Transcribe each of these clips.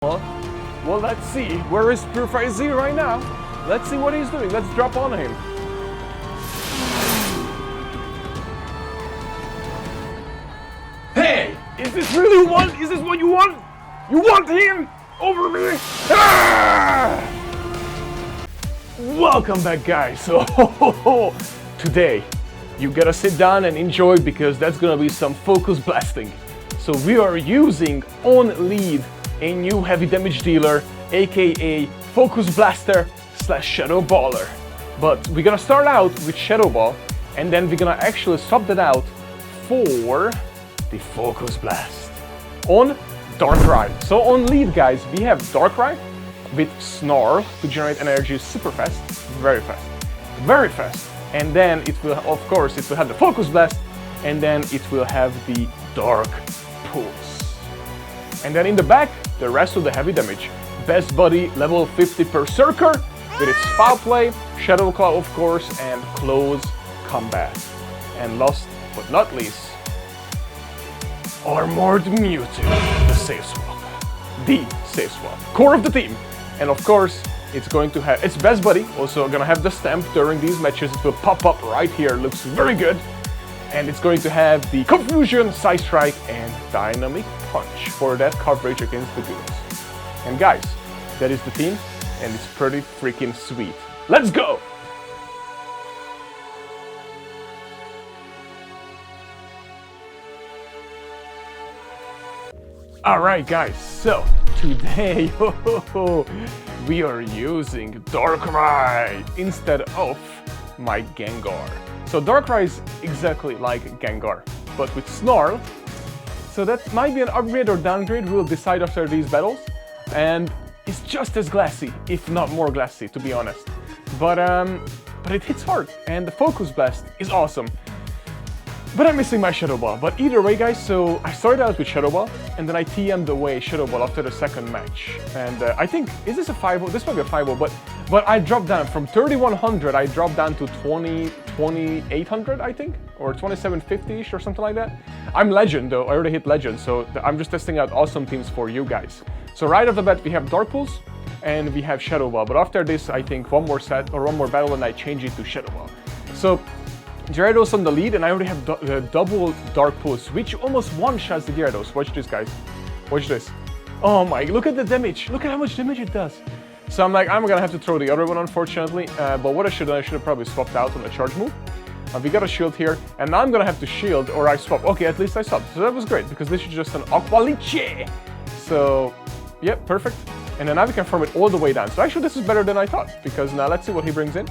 Well, let's see. Where is Purified Z right now? Let's see what he's doing. Let's drop on him. Hey! Is this really one? Is this what you want? You want him over me? Ah! Welcome back, guys. So today you gotta sit down and enjoy because that's gonna be some focus blasting. So we are using on Lead, a new heavy damage dealer, aka Focus Blaster / Shadow Baller. But we're gonna start out with Shadow Ball, and then we're gonna actually swap that out for the Focus Blast on Darkrai. So on Lead, guys, we have Darkrai with Snarl to generate energy super fast, very fast. And then it will, of course, it will have the Focus Blast, and then it will have the Dark Pulse. And then in the back, the rest of the heavy damage. Best Buddy, level 50 Berserker, with its Foul Play, Shadow Claw, of course, and Close Combat. And last but not least, Armored Mewtwo, the safe swap. The safe swap. Core of the team. And of course, it's going to have its Best Buddy, also gonna have the stamp during these matches. It will pop up right here, looks very good. And it's going to have the Confusion, Side Strike, and Dynamic Punch for that coverage against the Goons. And guys, that is the team, and it's pretty freaking sweet. Let's go! Alright guys, so today we are using Darkrai instead of my Gengar. So Darkrai is exactly like Gengar, but with Snarl. So that might be an upgrade or downgrade, we'll decide after these battles. And it's just as glassy, if not more glassy, to be honest. But it hits hard, and the Focus Blast is awesome. But I'm missing my Shadow Ball. But either way, guys, so I started out with Shadow Ball, and then I TM'd away Shadow Ball after the second match. And I think, is this a 5-0? This might be a 5-0, but I dropped down from 3100, I dropped down to 2800, I think, or 2750-ish or something like that. I'm Legend, though. I already hit Legend, so I'm just testing out awesome teams for you guys. So right off the bat, we have Dark Pulse, and we have Shadow Ball. But after this, I think one more set, or one more battle, and I change it to Shadow Ball. So Gyarados on the lead, and I already have the double Dark Pulse, which almost one-shots the Gyarados. Watch this, guys. Watch this. Oh my, look at the damage. Look at how much damage it does. So I'm gonna have to throw the other one, unfortunately. But what I should have probably swapped out on the charge move. We got a shield here, and now I'm gonna have to shield, or I swap. Okay, at least I swapped. So that was great, because this is just an Aqua Leech. So, yep, perfect. And then now we can farm it all the way down. So actually this is better than I thought, because now let's see what he brings in.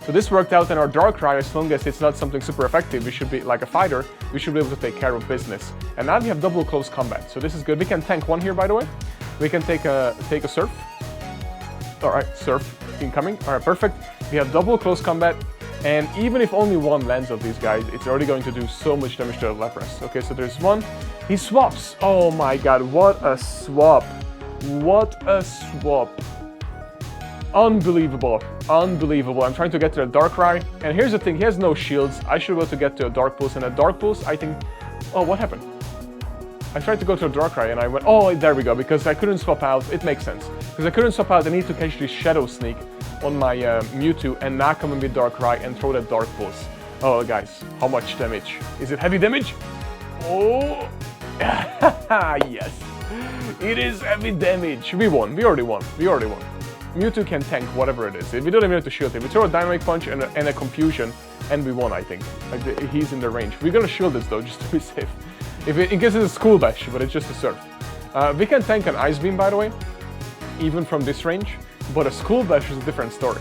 So this worked out in our Darkrai, as long as it's not something super effective, we should be like a fighter, we should be able to take care of business. And now we have double close combat, so this is good. We can tank one here, by the way. We can take a Surf. Alright, Surf incoming. Alright, perfect. We have double close combat, and even if only one lands of these guys, it's already going to do so much damage to the Lapras. Okay, so there's one. He swaps. Oh my god, what a swap. What a swap. Unbelievable, unbelievable. I'm trying to get to the Darkrai, and here's the thing, he has no shields. I should be able to get to a Dark Pulse, and a Dark Pulse, I think... Oh, what happened? I tried to go to a Darkrai, and I went... Oh, there we go, because I couldn't swap out. It makes sense. Because I couldn't swap out, I need to catch this Shadow Sneak on my Mewtwo, and not come in with Darkrai and throw that Dark Pulse. Oh, guys, how much damage? Is it heavy damage? Oh, yes. It is heavy damage. We won, we already won. Mewtwo can tank whatever it is. We don't even have to shield him. We throw a Dynamic Punch and a Confusion, and we won, I think. Like, he's in the range. We're gonna shield this, though, just to be safe. In case it's a School Bash, but it's just a Surf. We can tank an Ice Beam, by the way, even from this range, but a School Bash is a different story.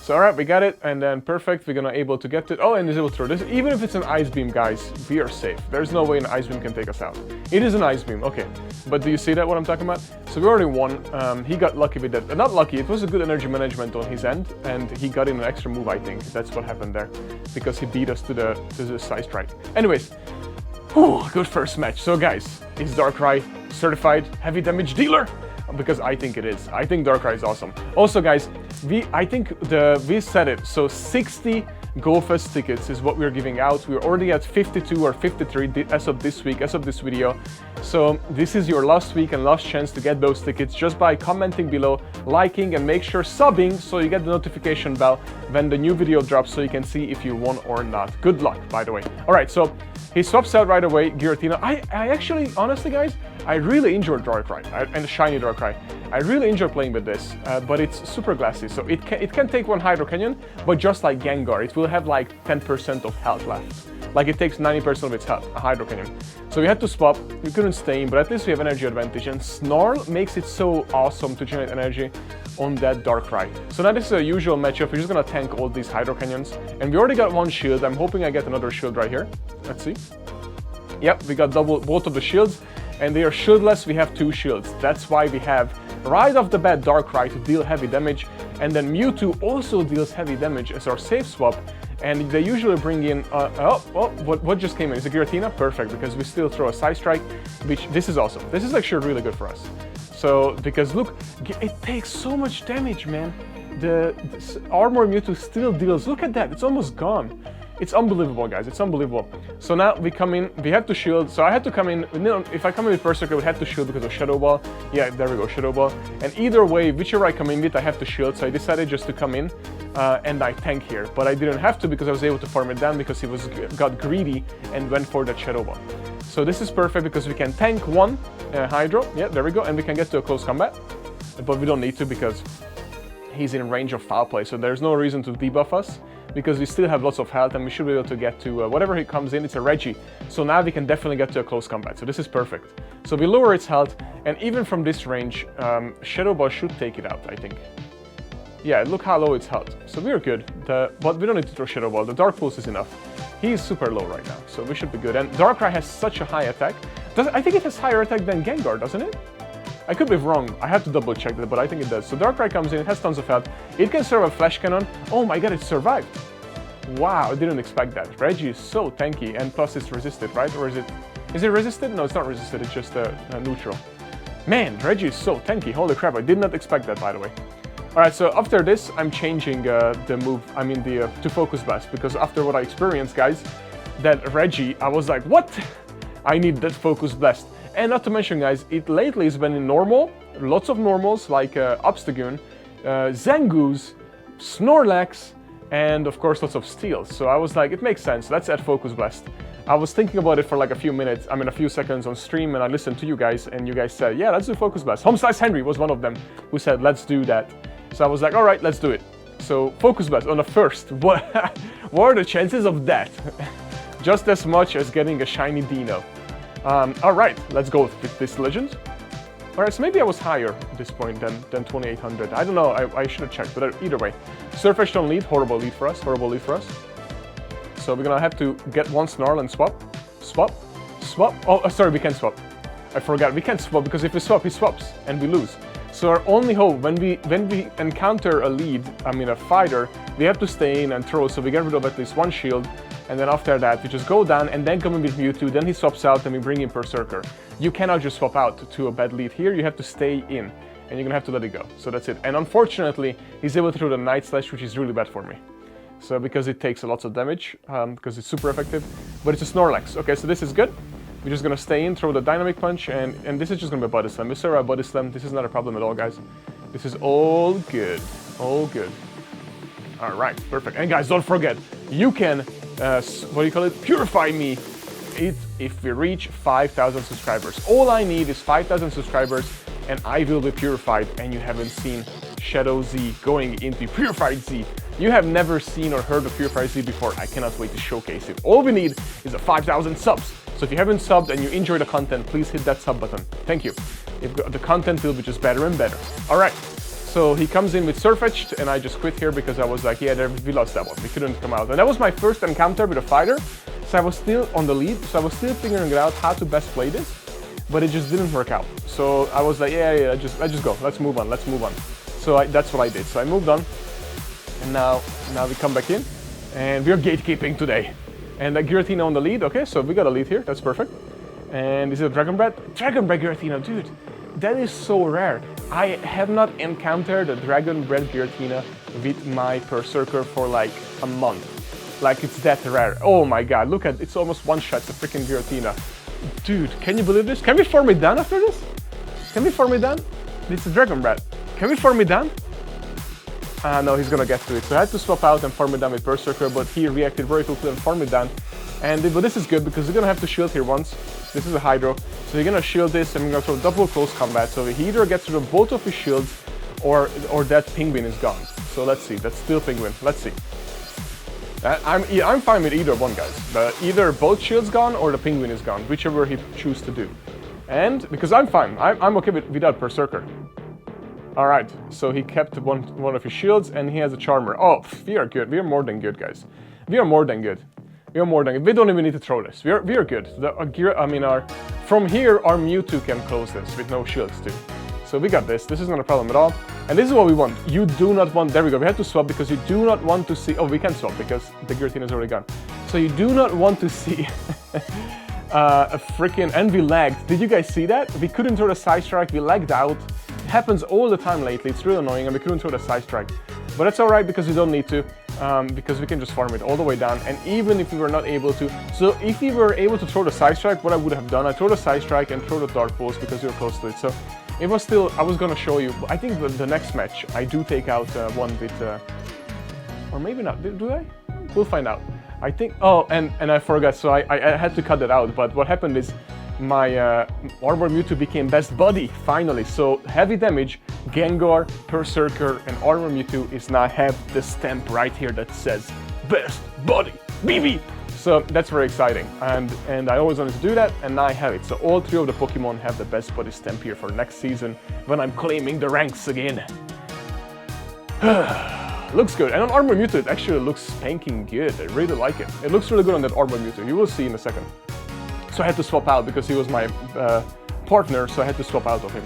So, alright, we got it, and then perfect, we're gonna able to get it. Oh, and he's able to throw this. Even if it's an Ice Beam, guys, we are safe. There's no way an Ice Beam can take us out. It is an Ice Beam, okay. But do you see that, what I'm talking about? So we already won. He got lucky with that. Not lucky, it was a good energy management on his end, and he got in an extra move, I think. That's what happened there, because he beat us to the Side Strike. Anyways, whew, good first match. So guys, is Darkrai certified heavy damage dealer? Because I think it is. I think Darkrai is awesome. Also, guys, we said it. So 60 Go Fest tickets is what we're giving out. We're already at 52 or 53 as of this week, as of this video. So this is your last week and last chance to get those tickets just by commenting below, liking, and make sure subbing so you get the notification bell when the new video drops so you can see if you won or not. Good luck, by the way. All right, so he swaps out right away, Giratina. I actually, honestly, guys, I really enjoy Darkrai and Shiny Darkrai. I really enjoy playing with this, but it's super glassy, so it can take one Hydro Canyon, but just like Gengar, it will have like 10% of health left. Like it takes 90% of its health, a Hydro Canyon. So we had to swap, we couldn't stay in, but at least we have energy advantage, and Snarl makes it so awesome to generate energy on that Darkrai. So now this is a usual matchup. We're just gonna tank all these Hydro Canyons, and we already got one shield. I'm hoping I get another shield right here. Let's see. Yep, we got both of the shields, and they are shieldless. We have 2 shields. That's why we have right off the bat Darkrai to deal heavy damage, and then Mewtwo also deals heavy damage as our safe swap. And they usually bring in, what just came in? Is it Giratina? Perfect, because we still throw a Side Strike, which, this is awesome. This is actually really good for us. So, because look, it takes so much damage, man. The Armor Mewtwo still deals, look at that, it's almost gone. It's unbelievable, guys, it's unbelievable. So now we come in, we have to shield, so I had to come in, if I come in with Berserker, I would have to shield because of Shadow Ball. Yeah, there we go, Shadow Ball. And either way, whichever I come in with, I have to shield, so I decided just to come in and I tank here. But I didn't have to because I was able to farm it down because he got greedy and went for that Shadow Ball. So this is perfect because we can tank one Hydro, yeah, there we go, and we can get to a close combat. But we don't need to because he's in range of foul play, so there's no reason to debuff us, because we still have lots of health and we should be able to get to whatever he comes in. It's a Reggie, so now we can definitely get to a close combat, so this is perfect. So we lower its health, and even from this range, Shadow Ball should take it out, I think. Yeah, look how low it's health, so we're good, but we don't need to throw Shadow Ball, the Dark Pulse is enough. He's super low right now, so we should be good. And Darkrai has such a high attack. I think it has higher attack than Gengar, doesn't it? I could be wrong, I have to double check that, but I think it does. So Darkrai comes in, it has tons of health. It can survive Flash Cannon. Oh my god, it survived. Wow, I didn't expect that. Reggie is so tanky, and plus it's resisted, right? Or is it resisted? No, it's not resisted, it's just neutral. Man, Reggie is so tanky, holy crap, I did not expect that, by the way. Alright, so after this, I'm changing the move, to Focus Blast, because after what I experienced, guys, that Reggie, I was like, what? I need that Focus Blast. And not to mention, guys, it lately has been in normal, lots of normals like Obstagoon, Zangoose, Snorlax, and of course lots of steals. So I was like, it makes sense, let's add Focus Blast. I was thinking about it for like a few seconds on stream, and I listened to you guys, and you guys said, yeah, let's do Focus Blast. Homeslice Henry was one of them who said, let's do that. So I was like, all right, let's do it. So Focus Blast on the first, what are the chances of that? Just as much as getting a shiny Dino. Alright, let's go with this legend. Alright, so maybe I was higher at this point than 2800. I don't know, I should have checked, but either way. Sirfetch'd Lead, horrible lead for us, horrible lead for us. So we're gonna have to get one Snarl and swap. Swap. Swap. Oh, sorry, we can't swap. I forgot, we can't swap because if we swap, he swaps and we lose. So our only hope, when we encounter a lead, a fighter, we have to stay in and throw, so we get rid of at least one shield. And then after that, we just go down and then come in with Mewtwo, then he swaps out and we bring in Berserker. You cannot just swap out to a bad lead here, you have to stay in, and you're gonna have to let it go. So that's it. And unfortunately, he's able to throw the Night Slash, which is really bad for me. So because it takes lots of damage, because it's super effective, but it's a Snorlax. Okay, so this is good. We're just gonna stay in, throw the Dynamic Punch, and this is just gonna be a Body Slam. We serve a Body Slam, this is not a problem at all, guys. This is all good, all good. All right, perfect. And guys, don't forget, you can purify me if we reach 5,000 subscribers. All I need is 5,000 subscribers and I will be purified, and you haven't seen Shadow Z going into Purified Z. You have never seen or heard of Purified Z before. I cannot wait to showcase it. All we need is a 5,000 subs. So if you haven't subbed and you enjoy the content, please hit that sub button. Thank you. The content will be just better and better. All right. So he comes in with Sirfetch'd, and I just quit here because I was like, yeah, we lost that one. We couldn't come out. And that was my first encounter with a fighter. So I was still on the lead. So I was still figuring out how to best play this, but it just didn't work out. So I was like, yeah, let's just go. Let's move on. Let's move on. So that's what I did. So I moved on, and now we come back in, and we're gatekeeping today. And Giratina on the lead. Okay, so we got a lead here. That's perfect. And is it a Dragon Breath? Dragon Breath Giratina, dude. That is so rare. I have not encountered a Dragon Breath Giratina with my Berserker for like a month. Like it's that rare. Oh my god, look at, it's almost one shot, the freaking Giratina. Dude, can you believe this? Can we farm it down after this? Can we farm it down? It's a Dragon Breath. Can we farm it down? No, he's gonna get to it. So I had to swap out and farm it down with Berserker, but he reacted very quickly and farmed it down. But this is good because you're gonna have to shield here once. This is a Hydro. So you're gonna shield this and you're gonna throw double close combat. So he either gets rid of both of his shields or that Penguin is gone. So let's see, that's still Penguin. Let's see. I'm fine with either one, guys. Either both shields gone or the Penguin is gone, whichever he chooses to do. And because I'm fine, I'm okay without Berserker. All right, so he kept one of his shields and he has a Charmer. Oh, we are good. We are more than good, guys. We are more than good. We are more than good. We don't even need to throw this. We are good. From here, our Mewtwo can close this with no shields too. So we got this. This is not a problem at all. And this is what we want. You do not want... There we go. We have to swap because you do not want to see... Oh, we can swap because the Giratina is already gone. So you do not want to see a freaking... And we lagged. Did you guys see that? We couldn't throw the Side Strike. We lagged out. It happens all the time lately. It's really annoying and we couldn't throw the Side Strike. But it's alright because we don't need to. Because we can just farm it all the way down. And even if we were not able to... So if we were able to throw the Side Strike, what I would have done, I throw the Side Strike and throw the Dark Pulse because we were close to it. So it was still... I was gonna show you... I think the next match, I do take out one with... or maybe not. Do I? We'll find out. I think... Oh, and I forgot. So I had to cut that out. But what happened is my Armor Mewtwo became best buddy, finally. So heavy damage, Gengar, Berserker, and Armor Mewtwo is now have the stamp right here that says best buddy, BB. So that's very exciting, and I always wanted to do that, and now I have it. So all three of the Pokemon have the best buddy stamp here for next season when I'm claiming the ranks again. Looks good, and on Armor Mewtwo it actually looks spanking good. I really like it. It looks really good on that Armor Mewtwo. You will see in a second. So I had to swap out because he was my partner, so I had to swap out of him.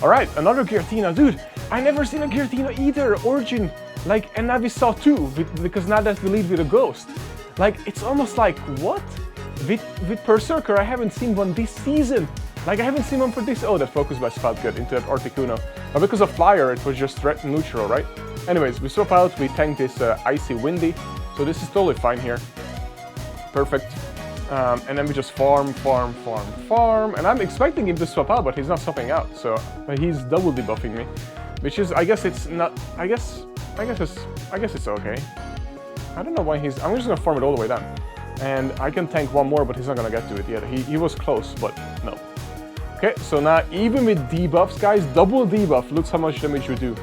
Alright, another Giratina. Dude, I never seen a Giratina either, Origin. Like, and now we saw two, because now that we lead with a Ghost. Like, it's almost like, what? With Berserker, I haven't seen one this season. Like, I haven't seen one for this. Oh, that Focus Blast felt good into that Articuno. But because of Flyer, it was just threat neutral, right? Anyways, we swap out, we tank this Icy Windy. So this is totally fine here. Perfect. And then we just farm. And I'm expecting him to swap out, but he's not swapping out. So he's double debuffing me. Which is, I guess it's not, I guess it's okay. I don't know why he's... I'm just gonna farm it all the way down. And I can tank one more, but he's not gonna get to it yet. He was close, but no. Okay, so now even with debuffs, guys, double debuff, looks how much damage we do.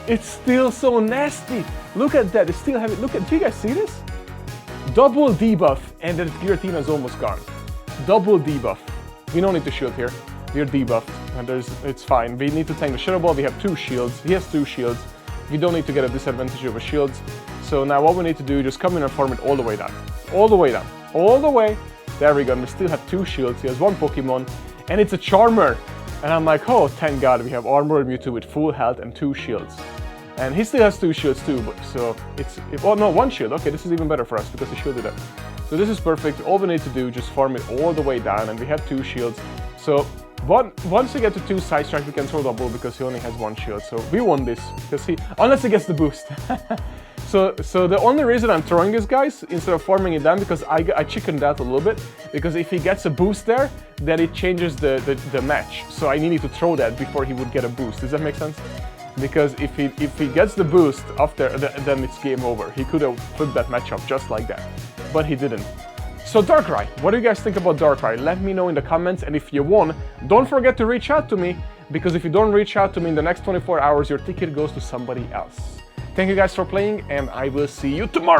It's still so nasty. Look at that, it's still heavy. Look at, do you guys see this? Double debuff, and the Giratina is almost gone. Double debuff. We don't need to shield here. We're debuffed, and it's fine. We need to tank the Shadow Ball. We have two shields. He has two shields. We don't need to get a disadvantage over shields. So now what we need to do is just come in and farm it all the way down. All the way down. All the way. There we go. And we still have two shields. He has one Pokemon, and it's a Charmer. And I'm like, oh, thank God, we have Armor Mewtwo with full health and two shields. And he still has two shields too, but so oh no, one shield. Okay, this is even better for us because he shielded it. So this is perfect. All we need to do is just farm it all the way down, and we have two shields. So once we get to two Side Strike, we can throw double because he only has one shield. So we won this because unless he gets the boost. So the only reason I'm throwing this, guys, instead of farming it down, because I chickened out a little bit, because if he gets a boost there, then it changes the match. So I needed to throw that before he would get a boost. Does that make sense? Because if he gets the boost after, then it's game over. He could have flipped that matchup just like that, but he didn't. So Darkrai, what do you guys think about Darkrai? Let me know in the comments, and if you won, don't forget to reach out to me, because if you don't reach out to me in the next 24 hours, your ticket goes to somebody else. Thank you guys for playing, and I will see you tomorrow.